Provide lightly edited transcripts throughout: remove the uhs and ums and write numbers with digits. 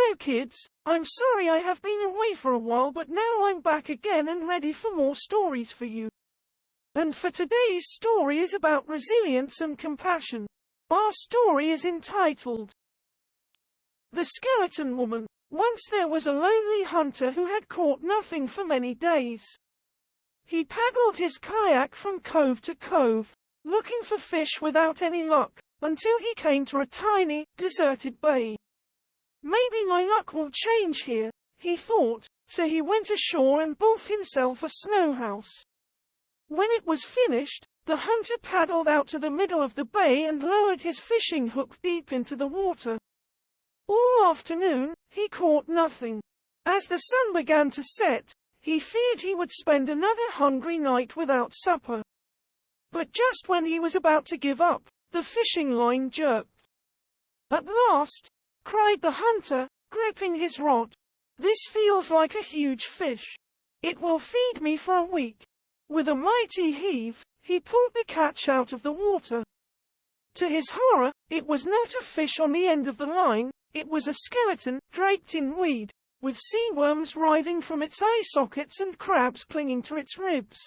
Hello kids, I'm sorry I have been away for a while, but now I'm back again and ready for more stories for you. And for today's story is about resilience and compassion. Our story is entitled The Skeleton Woman. Once there was a lonely hunter who had caught nothing for many days. He paddled his kayak from cove to cove, looking for fish without any luck, until he came to a tiny, deserted bay. Maybe my luck will change here, he thought, so he went ashore and built himself a snow house. When it was finished, the hunter paddled out to the middle of the bay and lowered his fishing hook deep into the water. All afternoon, he caught nothing. As the sun began to set, he feared he would spend another hungry night without supper. But just when he was about to give up, the fishing line jerked. At last, cried the hunter, gripping his rod. This feels like a huge fish. It will feed me for a week. With a mighty heave, he pulled the catch out of the water. To his horror, it was not a fish on the end of the line, it was a skeleton, draped in weed, with sea worms writhing from its eye sockets and crabs clinging to its ribs.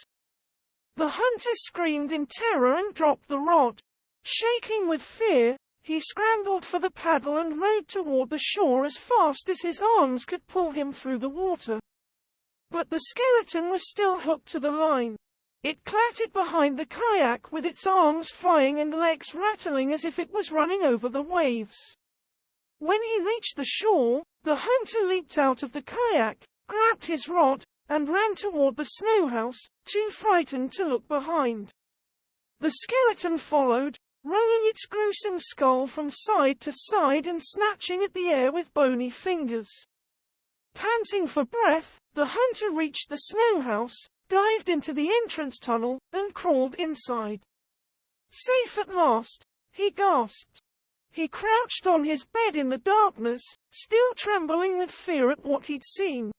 The hunter screamed in terror and dropped the rod. Shaking with fear, he scrambled for the paddle and rowed toward the shore as fast as his arms could pull him through the water. But the skeleton was still hooked to the line. It clattered behind the kayak with its arms flying and legs rattling as if it was running over the waves. When he reached the shore, the hunter leaped out of the kayak, grabbed his rod, and ran toward the snow house, too frightened to look behind. The skeleton followed, rolling its gruesome skull from side to side and snatching at the air with bony fingers. Panting for breath, the hunter reached the snow house, dived into the entrance tunnel, and crawled inside. Safe at last, he gasped. He crouched on his bed in the darkness, still trembling with fear at what he'd seen.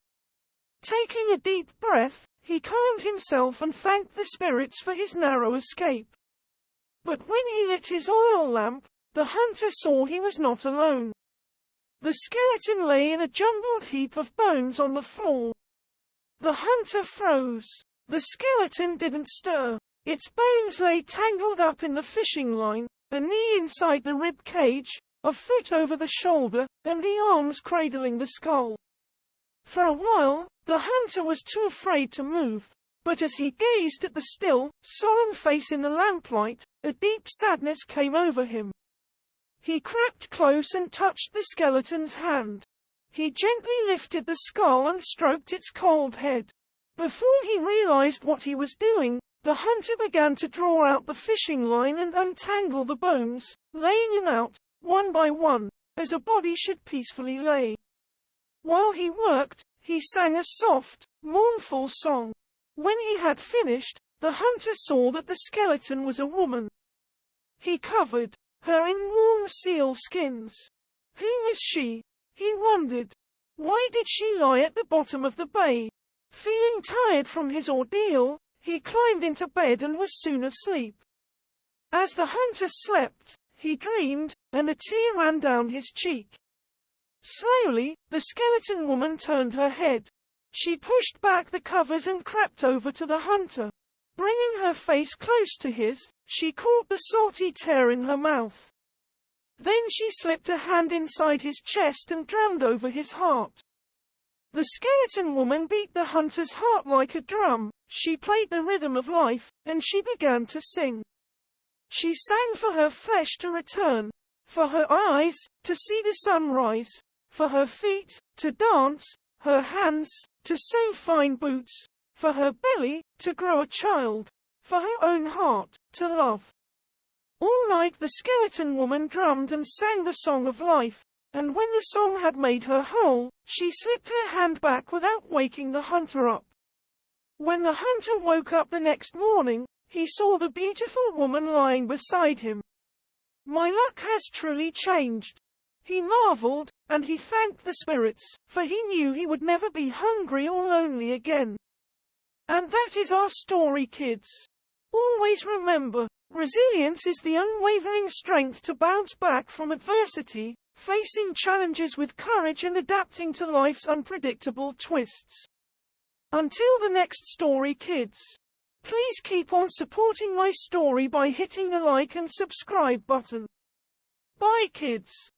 Taking a deep breath, he calmed himself and thanked the spirits for his narrow escape. But when he lit his oil lamp, the hunter saw he was not alone. The skeleton lay in a jumbled heap of bones on the floor. The hunter froze. The skeleton didn't stir. Its bones lay tangled up in the fishing line, a knee inside the rib cage, a foot over the shoulder, and the arms cradling the skull. For a while, the hunter was too afraid to move, but as he gazed at the still, solemn face in the lamplight, a deep sadness came over him. He crept close and touched the skeleton's hand. He gently lifted the skull and stroked its cold head. Before he realized what he was doing, the hunter began to draw out the fishing line and untangle the bones, laying them out, one by one, as a body should peacefully lay. While he worked, he sang a soft, mournful song. When he had finished, the hunter saw that the skeleton was a woman. He covered her in warm seal skins. Who was she? He wondered. Why did she lie at the bottom of the bay? Feeling tired from his ordeal, he climbed into bed and was soon asleep. As the hunter slept, he dreamed, and a tear ran down his cheek. Slowly, the skeleton woman turned her head. She pushed back the covers and crept over to the hunter. Bringing her face close to his, she caught the salty tear in her mouth. Then she slipped a hand inside his chest and drummed over his heart. The skeleton woman beat the hunter's heart like a drum. She played the rhythm of life, and she began to sing. She sang for her flesh to return, for her eyes, to see the sunrise, for her feet, to dance, her hands, to sew fine boots, for her belly, to grow a child, for her own heart, to love. All night the skeleton woman drummed and sang the song of life, and when the song had made her whole, she slipped her hand back without waking the hunter up. When the hunter woke up the next morning, he saw the beautiful woman lying beside him. My luck has truly changed. He marveled, and he thanked the spirits, for he knew he would never be hungry or lonely again. And that is our story, kids. Always remember, resilience is the unwavering strength to bounce back from adversity, facing challenges with courage and adapting to life's unpredictable twists. Until the next story, kids, please keep on supporting my story by hitting the like and subscribe button. Bye, kids.